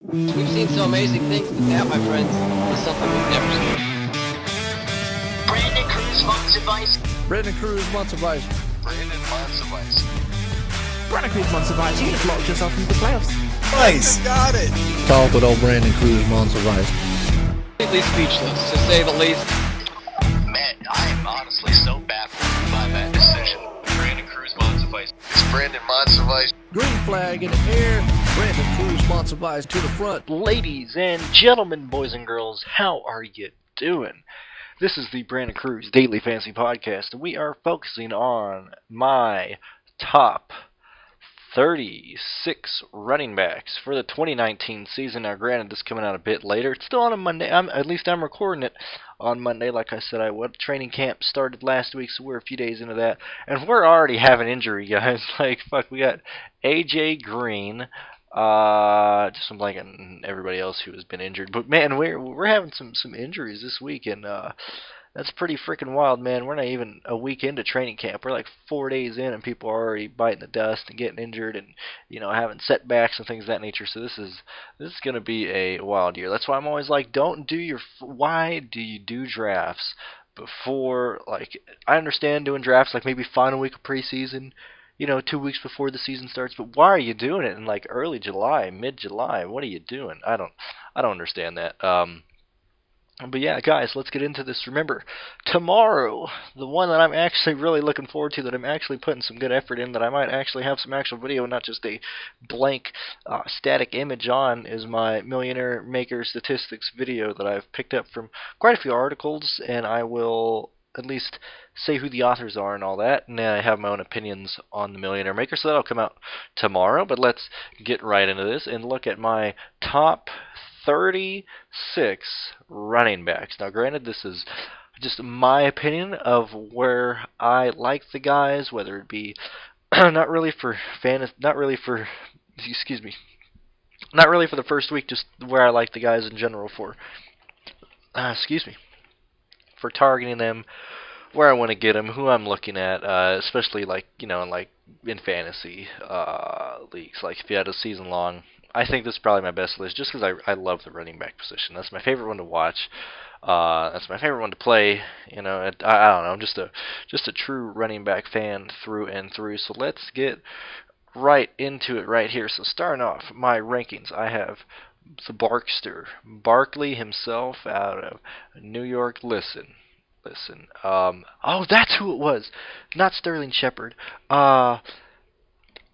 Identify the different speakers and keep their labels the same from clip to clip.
Speaker 1: We've seen some amazing things, but that, my friends, is something we've never seen.
Speaker 2: Brandon Cruz wants advice.
Speaker 3: Brandon Cruz wants advice.
Speaker 4: Brandon wants advice.
Speaker 5: Brandon Cruz wants advice. You just locked yourself into the playoffs.
Speaker 4: Nice. Got it.
Speaker 3: Talk with old Brandon Cruz wants advice.
Speaker 1: Completely speechless, to say the least.
Speaker 4: Man, I am honestly so baffled by that decision. Brandon Cruz wants advice. It's Brandon wants advice.
Speaker 3: Green flag in the air. Brandon Cruz wants advice to the front.
Speaker 6: Ladies and gentlemen, boys and girls, how are you doing? This is the Brandon Cruz Daily Fantasy Podcast, and we are focusing on my top 36 running backs for the 2019 season. Now, granted, this is coming out a bit later. It's still on a Monday. At least I'm recording it on Monday, like I said I would. Training camp started last week, so we're a few days into that. And we're already having injury, guys. Like, fuck, we got A.J. Green. Just I'm blanking everybody else who has been injured. But, man, we're having some injuries this week, and that's pretty freaking wild, man. We're not even a week into training camp. We're like 4 days in, and people are already biting the dust and getting injured and, you know, having setbacks and things of that nature. So this is going to be a wild year. That's why I'm always like, why do you do drafts before, like, I understand doing drafts like maybe final week of preseason, you know, 2 weeks before the season starts, but why are you doing it in like early July, mid-July? What are you doing? I don't understand that. But yeah, guys, let's get into this. Remember, tomorrow, the one that I'm actually really looking forward to, that I'm actually putting some good effort in, that I might actually have some actual video, not just a blank static image on, is my Millionaire Maker Statistics video that I've picked up from quite a few articles, and I will at least say who the authors are and all that, and then I have my own opinions on the Millionaire Maker, so that'll come out tomorrow. But let's get right into this and look at my top 36 running backs. Now, granted, this is just my opinion of where I like the guys, whether it be not really for the first week, just where I like the guys in general for targeting them, where I want to get them, who I'm looking at, especially like, you know, like in fantasy leagues. Like if you had a season long, I think this is probably my best list, just because I love the running back position. That's my favorite one to watch. That's my favorite one to play. You know, I don't know. I'm just a true running back fan through and through. So let's get right into it right here. So starting off my rankings, I have the Barkley himself out of New York. Listen. Oh, that's who it was. Not Sterling Shepard. Oh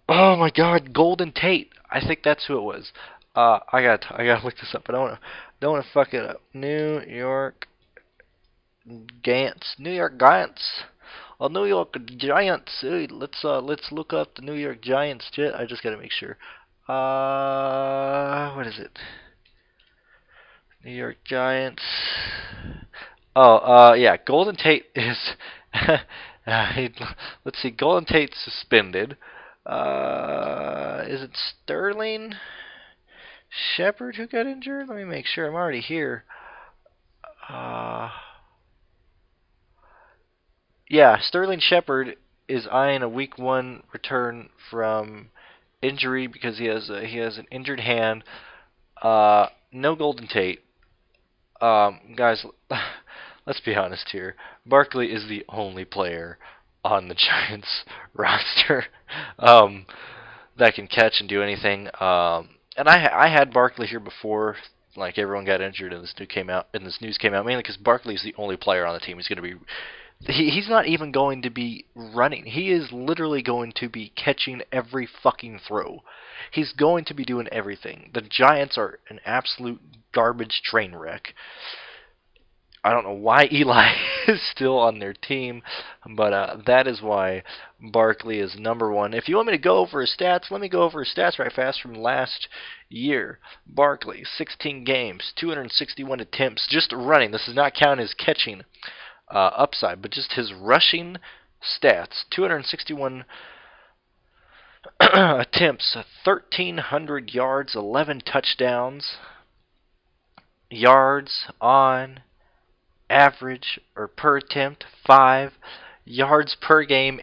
Speaker 6: my God, Golden Tate. I think that's who it was. I gotta look this up. I don't wanna fuck it up. New York Giants. Well, New York Giants. Hey, let's look up the New York Giants. I just gotta make sure. What is it? New York Giants. Oh, yeah. Golden Tate is. Let's see. Golden Tate's suspended. Is it Sterling Shepard who got injured? Let me make sure. I'm already here. Yeah, Sterling Shepard is eyeing a week 1 return from injury because he has an injured hand. No Golden Tate. Guys, let's be honest here. Barkley is the only player on the Giants roster that can catch and do anything. And I had Barkley here before, like, everyone got injured and this news came out, mainly because Barkley is the only player on the team who's going to be. He's not even going to be running. He is literally going to be catching every fucking throw. He's going to be doing everything. The Giants are an absolute garbage train wreck. I don't know why Eli is still on their team, but that is why Barkley is number 1. If you want me to go over his stats, let me go over his stats right fast from last year. Barkley, 16 games, 261 attempts, just running. This does not count his catching upside, but just his rushing stats. 261 attempts, 1,300 yards, 11 touchdowns. Yards on average or per attempt, 5. Yards per game,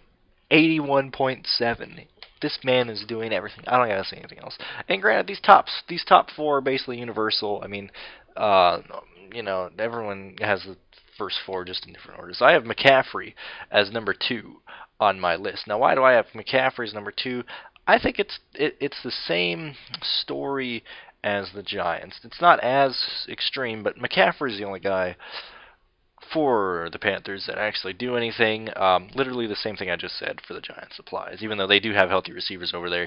Speaker 6: 81.7. This man is doing everything. I don't gotta say anything else. And granted, these top four are basically universal. I mean, everyone has the first four just in different orders. I have McCaffrey as number 2 on my list. Now, why do I have McCaffrey as number 2? I think it's the same story as the Giants. It's not as extreme, but McCaffrey's the only guy for the Panthers that actually do anything. Literally the same thing I just said for the Giants applies. Even though they do have healthy receivers over there,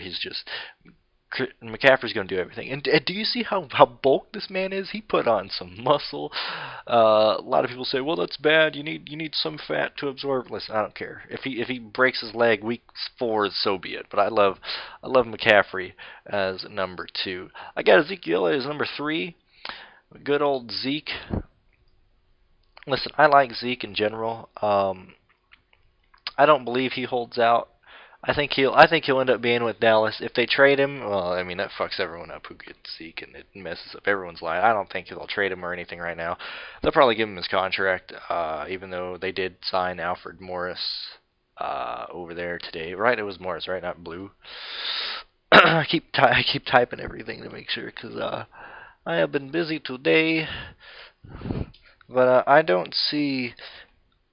Speaker 6: McCaffrey's going to do everything. And do you see how bulked this man is? He put on some muscle. A lot of people say, well, that's bad. You need some fat to absorb. Listen, I don't care. If he breaks his leg week 4, so be it. But I love McCaffrey as number 2. I got Ezekiel Elliott as number 3. Good old Zeke. Listen, I like Zeke in general. I don't believe he holds out. I think he'll end up being with Dallas. If they trade him, well, I mean, that fucks everyone up who gets Zeke, and it messes up everyone's life. I don't think they'll trade him or anything right now. They'll probably give him his contract, even though they did sign Alfred Morris over there today. Right, it was Morris, right, not Blue. I keep typing everything to make sure, because I have been busy today. But I don't see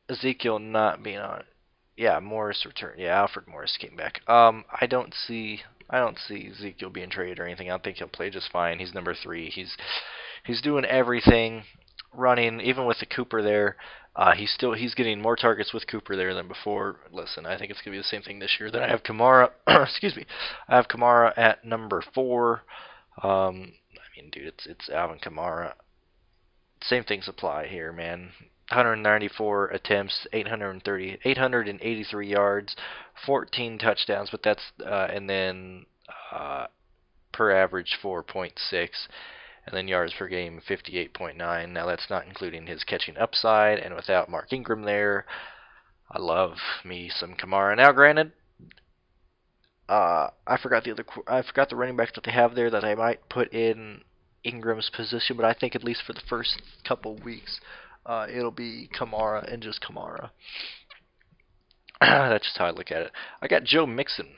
Speaker 6: Ezekiel not being on it. Yeah, Morris returned. Yeah, Alfred Morris came back. I don't see Ezekiel being traded or anything. I think he'll play just fine. He's number 3. He's doing everything, running even with the Cooper there. He's getting more targets with Cooper there than before. Listen, I think it's gonna be the same thing this year. Then I have Kamara. Excuse me. I have Kamara at number 4. I mean, dude, it's Alvin Kamara. Same things apply here, man. 194 attempts, 883 yards, 14 touchdowns, but that's and then per average 4.6, and then yards per game 58.9. Now that's not including his catching upside, and without Mark Ingram there, I love me some Kamara. Now, granted, I forgot the running backs that they have there that I might put in Ingram's position, but I think at least for the first couple weeks, it'll be Kamara and just Kamara. That's just how I look at it. I got Joe Mixon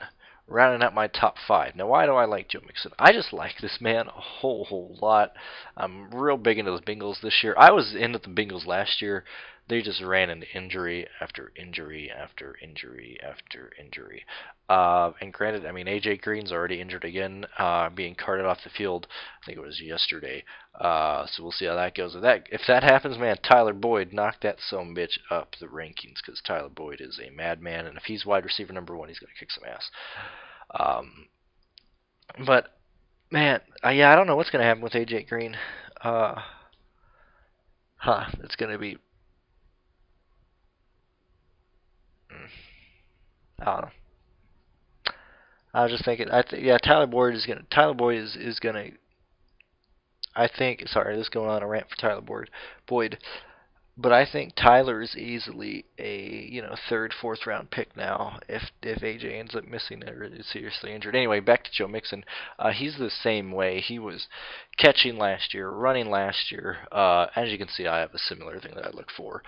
Speaker 6: rounding out my top 5. Now, why do I like Joe Mixon? I just like this man a whole lot. I'm real big into the Bengals this year. I was into the Bengals last year. They just ran into injury after injury after injury after injury. And granted, I mean, A.J. Green's already injured again, being carted off the field. I think it was yesterday. So we'll see how that goes. If that happens, man, Tyler Boyd, knock that bitch up the rankings, because Tyler Boyd is a madman, and if he's wide receiver number 1, he's going to kick some ass. But, man, I don't know what's going to happen with A.J. Green. It's going to be... I don't know. I was just thinking. Tyler Boyd is gonna. I think. Sorry, this is going on a rant for Tyler Boyd. But I think Tyler is easily a 3rd, 4th round pick now if AJ ends up missing or is seriously injured. Anyway, back to Joe Mixon. He's the same way. He was catching last year, running last year. As you can see, I have a similar thing that I look for.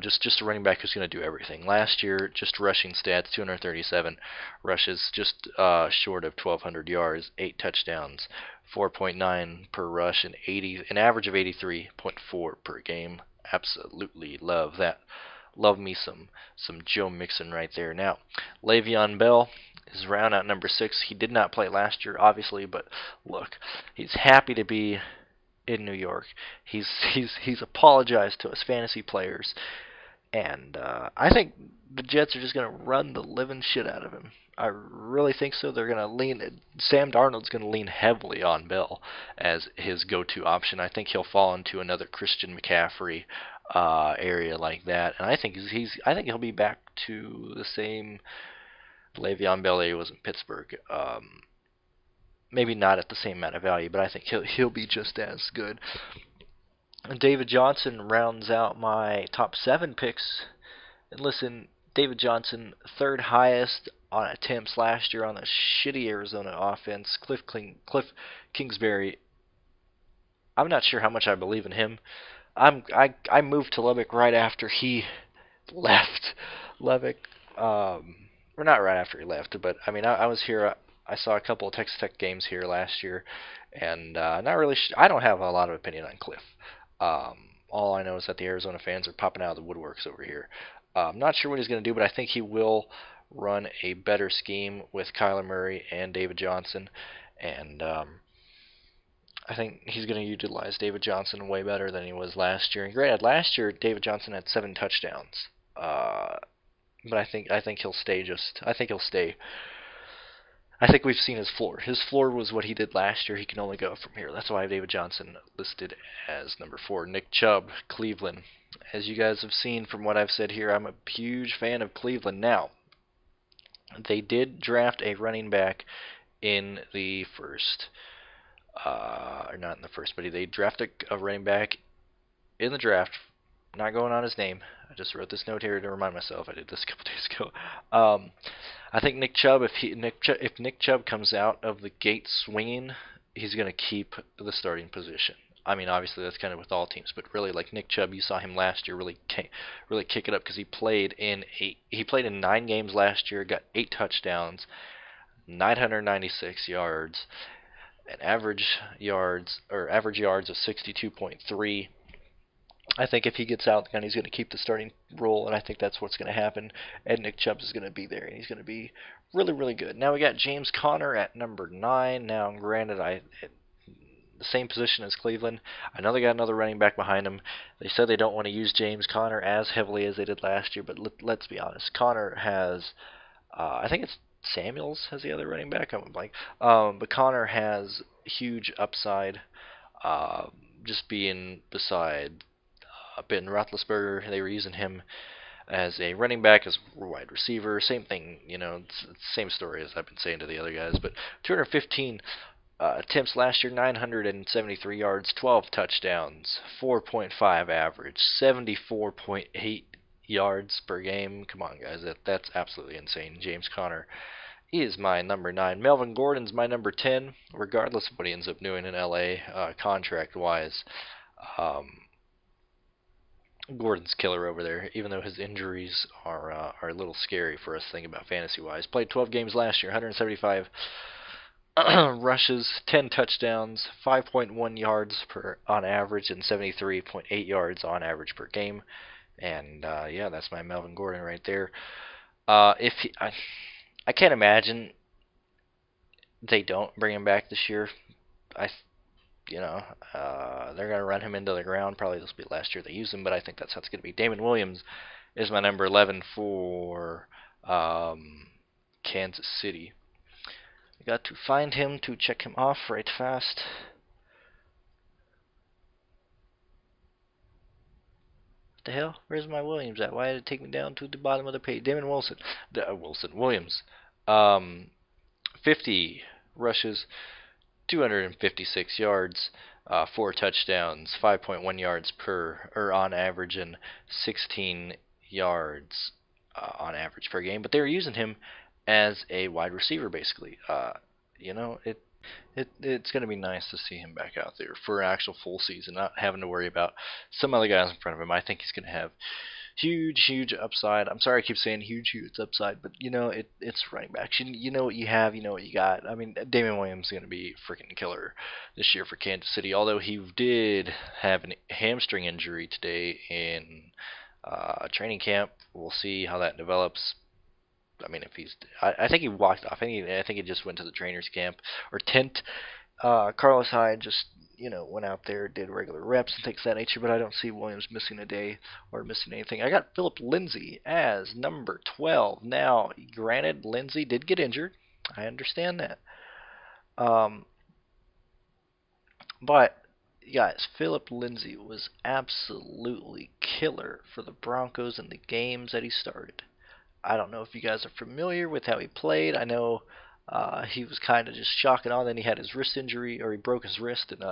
Speaker 6: Just a running back who's going to do everything. Last year, just rushing stats: 237 rushes, just short of 1,200 yards, 8 touchdowns. 4.9 per rush, and an average of 83.4 per game. Absolutely love that. Love me some Joe Mixon right there. Now, Le'Veon Bell is round out number 6. He did not play last year, obviously, but look, he's happy to be in New York. He's apologized to his fantasy players, and I think the Jets are just going to run the living shit out of him. I really think so. They're going to lean. Sam Darnold's going to lean heavily on Bell as his go-to option. I think he'll fall into another Christian McCaffrey area like that, and I think he'll be back to the same Le'Veon Bell he was in Pittsburgh. Maybe not at the same amount of value, but I think he'll be just as good. And David Johnson rounds out my top 7 picks. And listen, David Johnson, 3rd highest on attempts last year on the shitty Arizona offense. Cliff Kingsbury, I'm not sure how much I believe in him. I moved to Lubbock right after he left Lubbock. or not right after he left, but I mean, I was here. I saw a couple of Texas Tech games here last year, and not really. I don't have a lot of opinion on Cliff. All I know is that the Arizona fans are popping out of the woodworks over here. I'm not sure what he's going to do, but I think he will run a better scheme with Kyler Murray and David Johnson, and I think he's going to utilize David Johnson way better than he was last year. And granted, last year David Johnson had 7 touchdowns, but I think he'll stay. I think we've seen his floor. His floor was what he did last year. He can only go from here. That's why I have David Johnson listed as number 4. Nick Chubb, Cleveland. As you guys have seen from what I've said here, I'm a huge fan of Cleveland. Now, they did draft a running back in the first, or not in the first, but they drafted a running back in the draft. Not going on his name. I just wrote this note here to remind myself. I did this a couple days ago. I think Nick Chubb, if Nick Chubb comes out of the gate swinging, he's going to keep the starting position. I mean, obviously that's kind of with all teams, but really, like Nick Chubb, you saw him last year really kick it up because he played in 9 games last year, got 8 touchdowns, 996 yards, and average yards of 62.3. I think if he gets out, then he's going to keep the starting role, and I think that's what's going to happen. And Nick Chubb is going to be there, and he's going to be really, really good. Now we got James Conner at number 9. Now, granted, the same position as Cleveland. I know they got another running back behind him. They said they don't want to use James Conner as heavily as they did last year, but let's be honest. Conner has, I think it's Samuels has the other running back. I'm blank. But Conner has huge upside, just being beside Ben Roethlisberger. They were using him as a running back, as a wide receiver. Same thing, it's the same story as I've been saying to the other guys. But 215 attempts last year, 973 yards, 12 touchdowns, 4.5 average, 74.8 yards per game. Come on, guys, that's absolutely insane. James Conner is my number 9. Melvin Gordon's my number 10, regardless of what he ends up doing in LA contract-wise. Gordon's killer over there, even though his injuries are a little scary for us thinking about fantasy-wise. Played 12 games last year, 175 rushes, 10 touchdowns, 5.1 yards on average, and 73.8 yards on average per game. And yeah, that's my Melvin Gordon right there. I can't imagine they don't bring him back this year. They're going to run him into the ground. Probably this will be last year they use him, but I think that's how it's going to be. Damien Williams is my number 11 for Kansas City. I got to find him to check him off right fast. What the hell? Where's my Williams at? Why did it take me down to the bottom of the page? Damien Williams. 50 rushes, 256 yards, 4 touchdowns, 5.1 yards on average, and 16 yards on average per game. But they were using him as a wide receiver, basically. It's going to be nice to see him back out there for an actual full season, not having to worry about some other guys in front of him. I think he's going to have huge upside. I'm sorry I keep saying huge upside, but it's running backs. You know what you have, you know what you got. I mean, Damien Williams is going to be freaking killer this year for Kansas City, although he did have a hamstring injury today in training camp. We'll see how that develops. I mean, I think he walked off. I think he just went to the trainer's camp or tent. Carlos Hyde just went out there, did regular reps and things of that nature, but I don't see Williams missing a day or missing anything. I got Phillip Lindsay as number 12. Now, granted, Lindsay did get injured. I understand that. But, guys, Phillip Lindsay was absolutely killer for the Broncos in the games that he started. I don't know if you guys are familiar with how he played. I know he was kind of just shocking on. Then he had his wrist injury, or he broke his wrist, and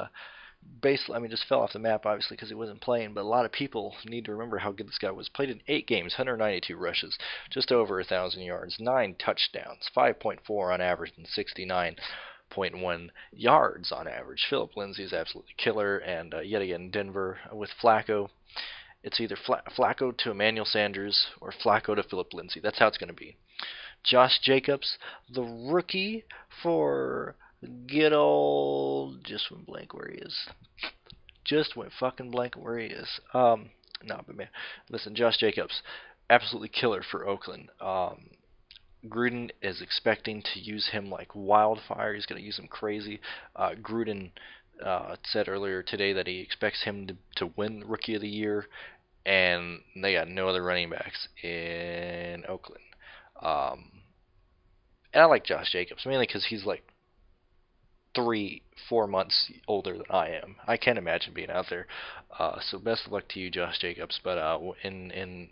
Speaker 6: basically, just fell off the map, obviously, because he wasn't playing. But a lot of people need to remember how good this guy was. Played in 8 games, 192 rushes, just over 1,000 yards, 9 touchdowns, 5.4 on average, and 69.1 yards on average. Phillip Lindsay is absolutely killer, and yet again, Denver with Flacco. It's either Flacco to Emmanuel Sanders or Flacco to Phillip Lindsay. That's how it's going to be. Josh Jacobs, the rookie for good old, just went blank where he is. Just went fucking blank where he is. No, but man, listen, Josh Jacobs, absolutely killer for Oakland. Gruden is expecting to use him like wildfire. He's going to use him crazy. Gruden said earlier today that he expects him to win Rookie of the Year, and they got no other running backs in Oakland. And I like Josh Jacobs, mainly because he's like 3-4 months older than I am. I can't imagine being out there. So best of luck to you, Josh Jacobs. But on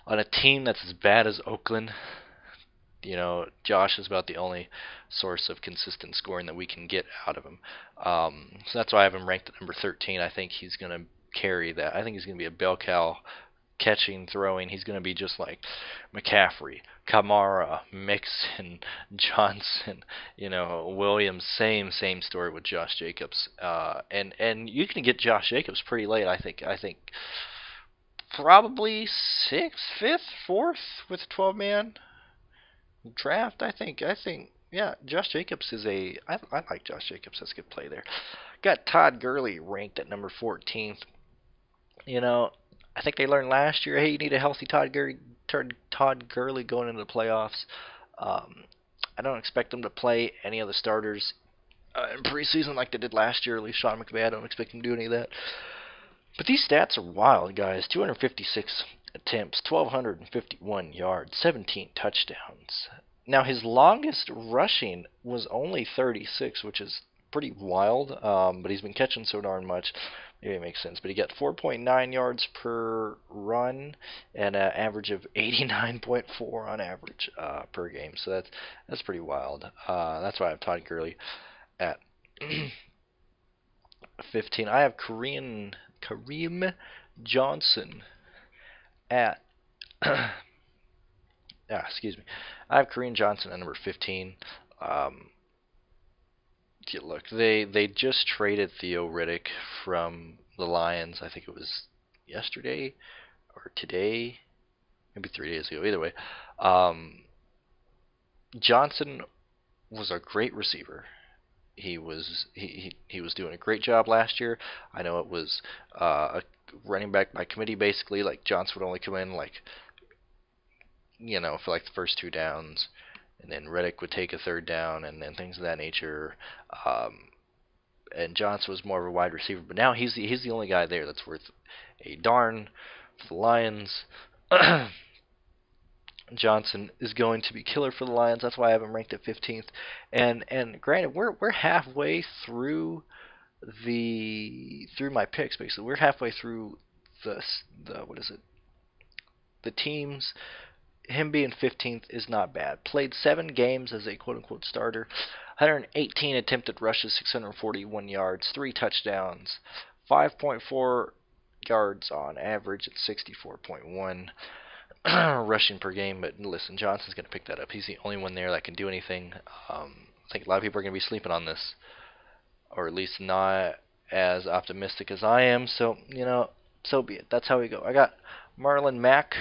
Speaker 6: a team that's as bad as Oakland, Josh is about the only source of consistent scoring that we can get out of him. So that's why I have him ranked at number 13. I think he's going to carry that. I think he's going to be a bell cow, catching, throwing. He's going to be just like McCaffrey, Kamara, Mixon, Johnson, Williams. Same story with Josh Jacobs. And you can get Josh Jacobs pretty late. I think probably 6th, 5th, 4th with a 12-man draft. I think yeah, Josh Jacobs is I like Josh Jacobs. That's a good play there. Got Todd Gurley ranked at number 14th. I think they learned last year, hey, you need a healthy Todd Gurley going into the playoffs. I don't expect them to play any of the starters in preseason like they did last year. At least Sean McVay, I don't expect him to do any of that. But these stats are wild, guys. 256 attempts, 1,251 yards, 17 touchdowns. Now, his longest rushing was only 36, which is pretty wild, but he's been catching so darn much. Maybe it makes sense. But he got 4.9 yards per run and an average of 89.4 on average per game. So that's pretty wild. That's why I have Todd Gurley at 15. I have Kerryon Johnson at excuse me. I have Kerryon Johnson at number 15. Look, they just traded Theo Riddick from the Lions. I think it was yesterday or today, maybe 3 days ago. Either way, Johnson was a great receiver. He was doing a great job last year. I know it was a running back by committee, basically. Like Johnson would only come in for like the first 2 downs. And then Riddick would take a 3rd down and things of that nature. And Johnson was more of a wide receiver. But now he's the only guy there that's worth a darn for the Lions. Johnson is going to be killer for the Lions. That's why I have him ranked at 15th. And granted, we're halfway through my picks, basically. We're halfway through the teams. Him being 15th is not bad. Played 7 games as a quote-unquote starter. 118 attempted rushes, 641 yards, 3 touchdowns, 5.4 yards on average at 64.1 rushing per game. But listen, Johnson's going to pick that up. He's the only one there that can do anything. I think a lot of people are going to be sleeping on this, or at least not as optimistic as I am. So, so be it. That's how we go. I got Marlon Mack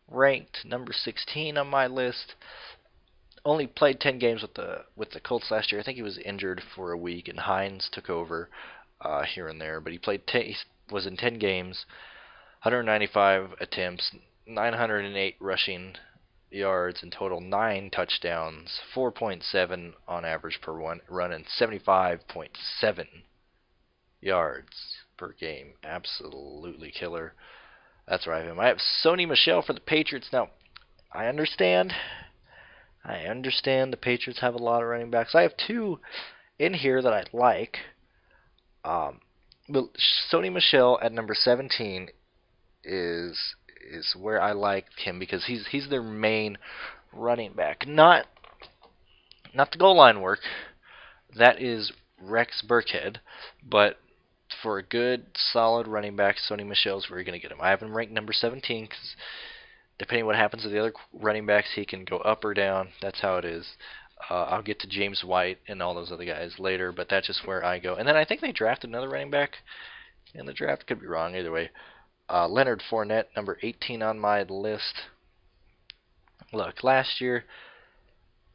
Speaker 6: ranked number 16 on my list. Only played 10 games with the Colts last year. I think he was injured for a week, and Hines took over here and there. But he was in 10 games, 195 attempts, 908 rushing yards in total, 9 touchdowns, 4.7 on average per run, and 75.7 yards per game. Absolutely killer. That's where I have him. I have Sony Michel for the Patriots. Now, I understand the Patriots have a lot of running backs. I have 2 in here that I like. But Sony Michel at number 17 is where I like him because he's their main running back. Not the goal line work. That is Rex Burkhead, but for a good, solid running back, Sony Michel's where you're going to get him. I have him ranked number 17 because depending on what happens to the other running backs, he can go up or down. That's how it is. I'll get to James White and all those other guys later, but that's just where I go. And then I think they drafted another running back in the draft. Could be wrong either way. Leonard Fournette, number 18 on my list. Look, last year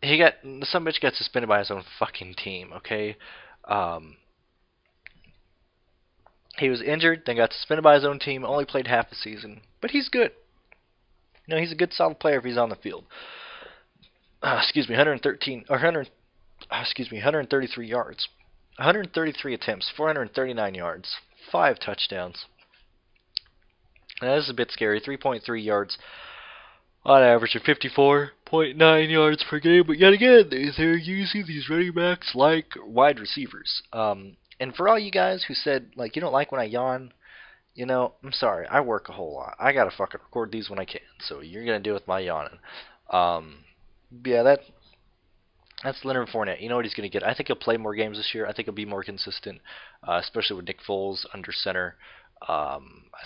Speaker 6: some bitch got suspended by his own fucking team. Okay, he was injured, then got suspended by his own team. Only played half the season, but he's good. He's a good, solid player if he's on the field. 133 yards, 133 attempts, 439 yards, 5 touchdowns. Now this is a bit scary. 3.3 yards on average of 54.9 yards per game. But yet again, they're using these running backs like wide receivers. And for all you guys who said, like, you don't like when I yawn, I'm sorry. I work a whole lot. I gotta fucking record these when I can. So you're gonna deal with my yawning. Yeah, that's Leonard Fournette. You know what he's gonna get. I think he'll play more games this year. I think he'll be more consistent, especially with Nick Foles under center. I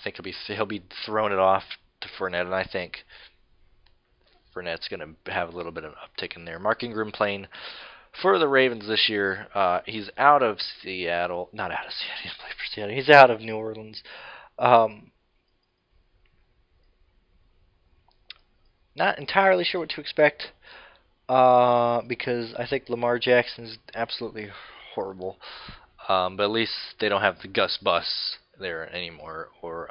Speaker 6: think he'll be throwing it off to Fournette, and I think Fournette's going to have a little bit of an uptick in there. Mark Ingram playing for the Ravens this year. He's out of Seattle. Not out of Seattle. He doesn't play for Seattle. He's out of New Orleans. Not entirely sure what to expect because I think Lamar Jackson's absolutely horrible. But at least they don't have the Gus Bus there anymore, or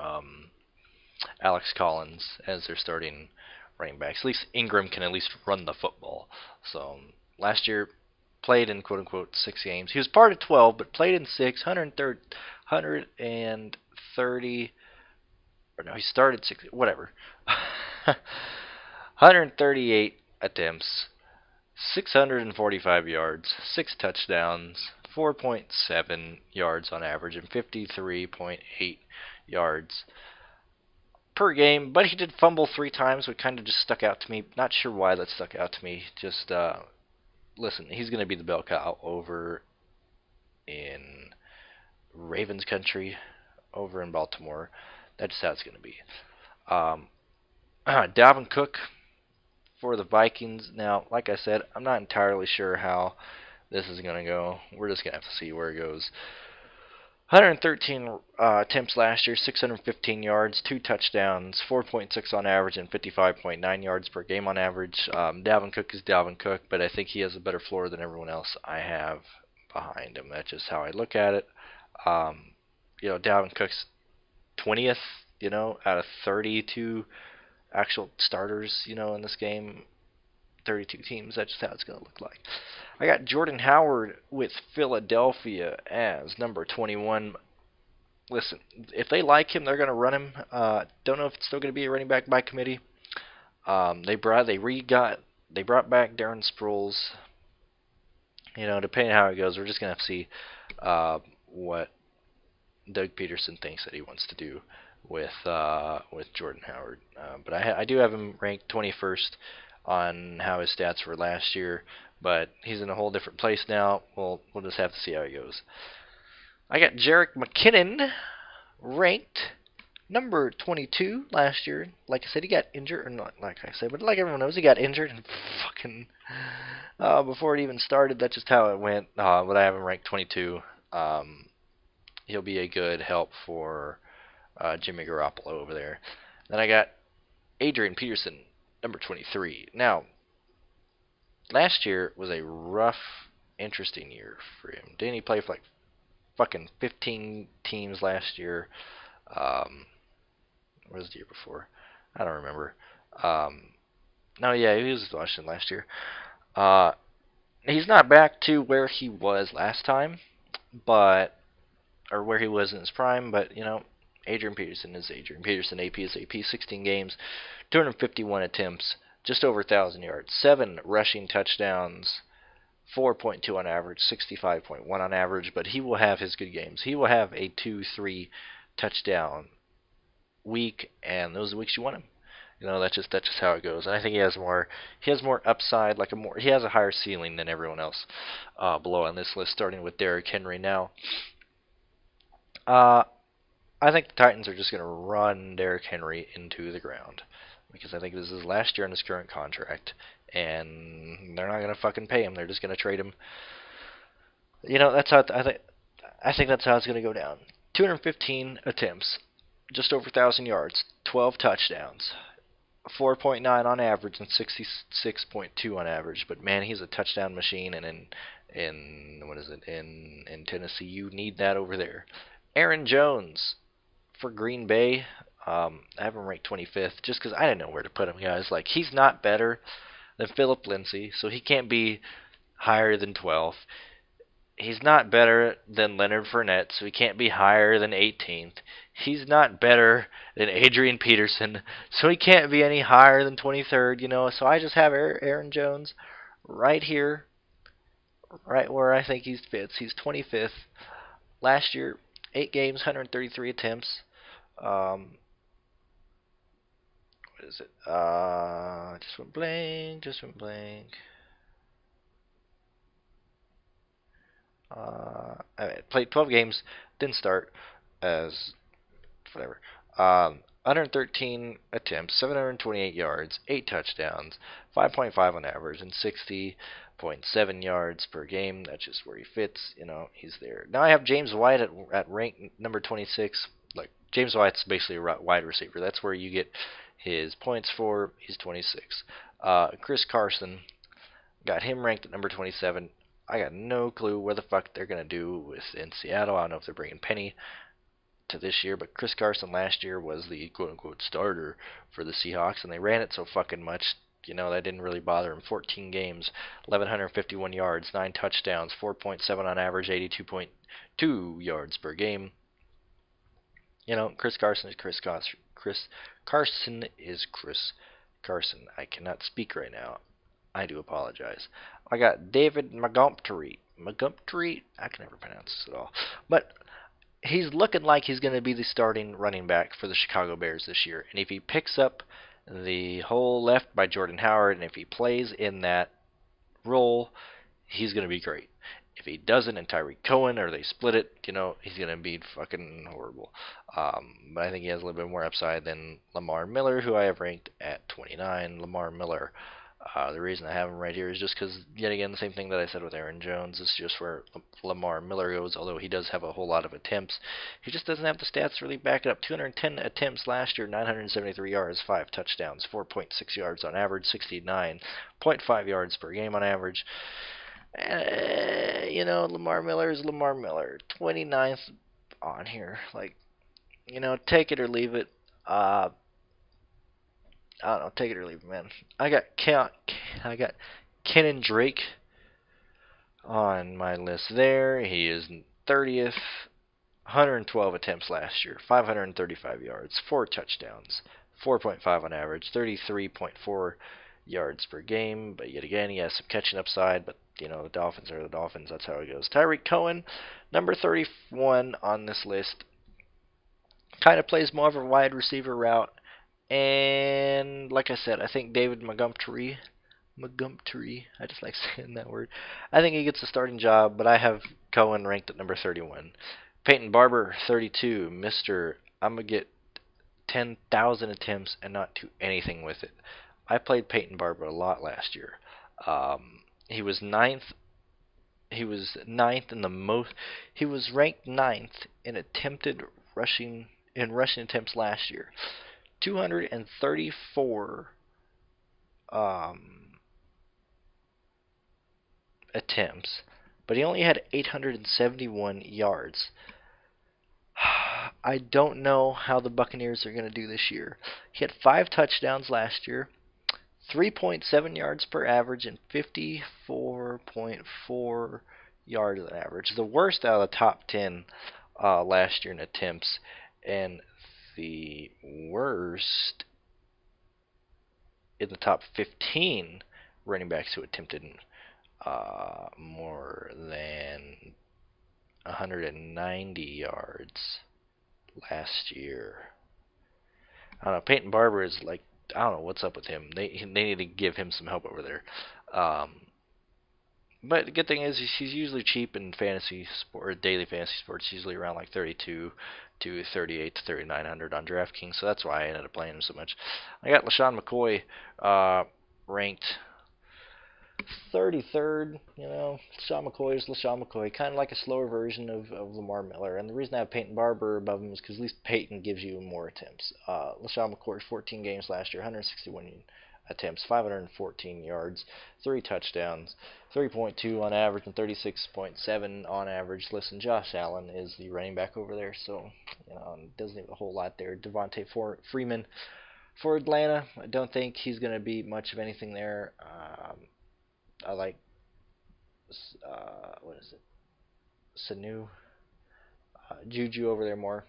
Speaker 6: Alex Collins as their starting running backs. At least Ingram can at least run the football. So last year played in quote unquote 6 games. He was part of 12, but played in 6. 130. Or no, he started 6. Whatever. 138 attempts, 645 yards, 6 touchdowns, 4.7 yards on average, and 53.8 yards per game. But he did fumble 3 times, which kind of just stuck out to me. Not sure why that stuck out to me. Just, listen, he's going to be the bell cow over in Ravens country, over in Baltimore. That's how it's going to be. Dalvin Cook for the Vikings. Now, like I said, I'm not entirely sure how this is going to go. We're just going to have to see where it goes. 113 attempts last year, 615 yards, 2 touchdowns, 4.6 on average, and 55.9 yards per game on average. Dalvin Cook is Dalvin Cook, but I think he has a better floor than everyone else I have behind him. That's just how I look at it. Dalvin Cook's 20th, out of 32 actual starters, in this game. 32 teams. That's just how it's going to look like. I got Jordan Howard with Philadelphia as number 21. Listen, if they like him, they're going to run him. Don't know if it's still going to be a running back by committee. They brought back Darren Sproles. Depending on how it goes, we're just going to have to see what Doug Peterson thinks that he wants to do with Jordan Howard. But I do have him ranked 21st on how his stats were last year, but he's in a whole different place now. We'll just have to see how he goes. I got Jerick McKinnon ranked number 22 last year. Like I said, he got injured, or not like I said, but like everyone knows, he got injured and fucking before it even started. That's just how it went. But I have him ranked 22. He'll be a good help for Jimmy Garoppolo over there. Then I got Adrian Peterson, number 23. Now, last year was a rough, interesting year for him. Didn't he play for like fucking 15 teams last year? What was the year before? I don't remember. No, yeah, he was Washington last year. He's not back to where he was last time, or where he was in his prime, but, Adrian Peterson is Adrian Peterson. AP is AP. 16 games, 251 attempts, just over 1,000 yards, 7 rushing touchdowns, 4.2 on average, 65.1 on average. But he will have his good games. He will have a 2-3 touchdown week, and those are the weeks you want him. That's just how it goes. And I think he has more upside, he has a higher ceiling than everyone else below on this list, starting with Derrick Henry now. I think the Titans are just going to run Derrick Henry into the ground, because I think this is his last year on his current contract, and they're not going to fucking pay him. They're just going to trade him. That's how I think that's how it's going to go down. 215 attempts, just over 1,000 yards, 12 touchdowns, 4.9 on average and 66.2 on average. But man, he's a touchdown machine, and in Tennessee, you need that over there. Aaron Jones for Green Bay. I have him ranked 25th just because I didn't know where to put him, guys. Like, he's not better than Phillip Lindsay, so he can't be higher than 12th. He's not better than Leonard Fournette, so he can't be higher than 18th. He's not better than Adrian Peterson, so he can't be any higher than 23rd, you know. So I just have Aaron Jones right here, right where I think he fits. He's 25th. Last year, 8 games, 133 attempts. What is it? Just went blank. I played 12 games, didn't start as whatever. 113 attempts, 728 yards, 8 touchdowns, 5.5 on average, and 60.7 yards per game. That's just where he fits. You know, he's there. Now I have James White at rank number 26. Like, James White's basically a wide receiver. That's where you get his points for. He's 26. Chris Carson, got him ranked at number 27. I got no clue where the fuck they're going to do in Seattle. I don't know if they're bringing Penny to this year, but Chris Carson last year was the quote-unquote starter for the Seahawks, and they ran it so fucking much, you know, that didn't really bother him. 14 games, 1,151 yards, 9 touchdowns, 4.7 on average, 82.2 yards per game. You know, Chris Carson is Chris Carson. I cannot speak right now. I do apologize. I got David Montgomery. I can never pronounce this at all. But he's looking like he's going to be the starting running back for the Chicago Bears this year. And if he picks up the hole left by Jordan Howard, and if he plays in that role, he's going to be great. If he doesn't, and Tarik Cohen, or they split it, you know, he's going to be fucking horrible. But I think he has a little bit more upside than Lamar Miller, who I have ranked at 29. Lamar Miller. The reason I have him right here is just because, yet again, the same thing that I said with Aaron Jones. It's just where Lamar Miller goes, although he does have a whole lot of attempts. He just doesn't have the stats to really back it up. 210 attempts last year, 973 yards, 5 touchdowns, 4.6 yards on average, 69.5 yards per game on average. You know, Lamar Miller is Lamar Miller. 29th on here. Like, you know, take it or leave it. I don't know, take it or leave it, man. I got Kenyan Drake on my list there. He is 30th, 112 attempts last year, 535 yards, 4 touchdowns, 4.5 on average, 33.4 yards per game. But yet again, he has some catching upside, but you know, the Dolphins are the Dolphins. That's how it goes. Tarik Cohen, number 31 on this list. Kind of plays more of a wide receiver route. And like I said, I think David Montgomery, I just like saying that word. I think he gets a starting job, but I have Cohen ranked at number 31. Peyton Barber, 32. I'm going to get 10,000 attempts and not do anything with it. I played Peyton Barber a lot last year. He was ninth. He was ranked ninth in rushing attempts last year. 234 attempts, but he only had 871 yards. I don't know how the Buccaneers are going to do this year. He had 5 touchdowns last year, 3.7 yards per average, and 54.4 yards on average. The worst out of the top 10 last year in attempts, and the worst in the top 15 running backs who attempted more than 190 yards last year. I don't know. Peyton Barber is like, I don't know what's up with him. They need to give him some help over there. But the good thing is he's usually cheap in fantasy sport, daily fantasy sports. Usually around like 32 to 38 to 3,900 on DraftKings. So that's why I ended up playing him so much. I got LeSean McCoy ranked 33rd, LeSean McCoy is LeSean McCoy, kind of like a slower version of Lamar Miller. And the reason I have Peyton Barber above him is because at least Peyton gives you more attempts. LeSean McCoy, 14 games last year, 161 attempts, 514 yards, 3 touchdowns, 3.2 on average, and 36.7 on average. Listen, Josh Allen is the running back over there, so doesn't need a whole lot there. Devonta Freeman for Atlanta, I don't think he's going to be much of anything there. I like, Sanu, Juju over there more,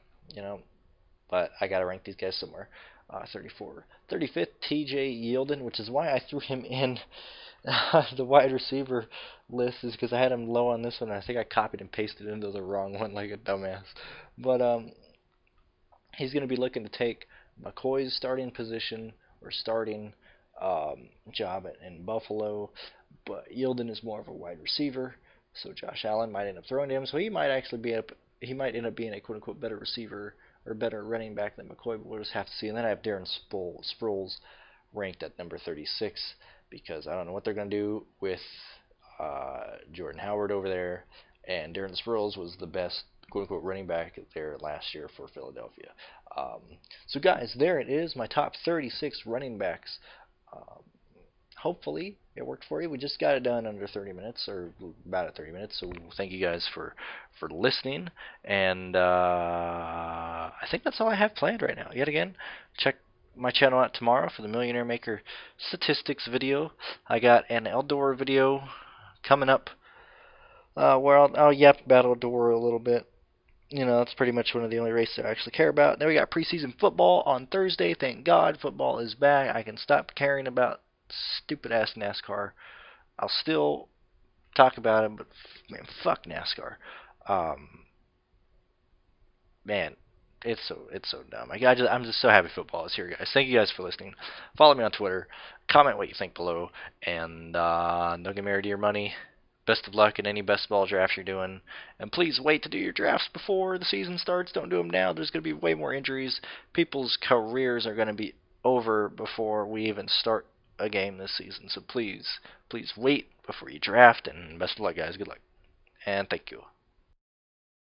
Speaker 6: but I got to rank these guys somewhere. 35th, TJ Yeldon, which is why I threw him in the wide receiver list, is because I had him low on this one, and I think I copied and pasted into the wrong one like a dumbass. But he's going to be looking to take McCoy's starting position or starting job in Buffalo, but Yeldon is more of a wide receiver, so Josh Allen might end up throwing to him. So he might end up being a quote unquote better receiver or better running back than McCoy, but we'll just have to see. And then I have Darren Sproles ranked at number 36 because I don't know what they're going to do with Jordan Howard over there, and Darren Sproles was the best quote-unquote running back there last year for Philadelphia. So guys, there it is, my top 36 running backs. Hopefully it worked for you. We just got it done under 30 minutes, or about at 30 minutes, so thank you guys for listening, and I think that's all I have planned right now. Yet again, check my channel out tomorrow for the Millionaire Maker statistics video. I got an Eldor video coming up where I'll yap about Eldor a little bit. That's pretty much one of the only races I actually care about. Then we got preseason football on Thursday. Thank God football is back. I can stop caring about stupid-ass NASCAR. I'll still talk about it, but man, fuck NASCAR. Man, it's so dumb. I'm just so happy football is here, guys. Thank you guys for listening. Follow me on Twitter. Comment what you think below, and don't get married to your money. Best of luck in any best ball drafts you're doing. And please wait to do your drafts before the season starts. Don't do them now. There's going to be way more injuries. People's careers are going to be over before we even start a game this season. So please wait before you draft. And best of luck, guys. Good luck. And thank you.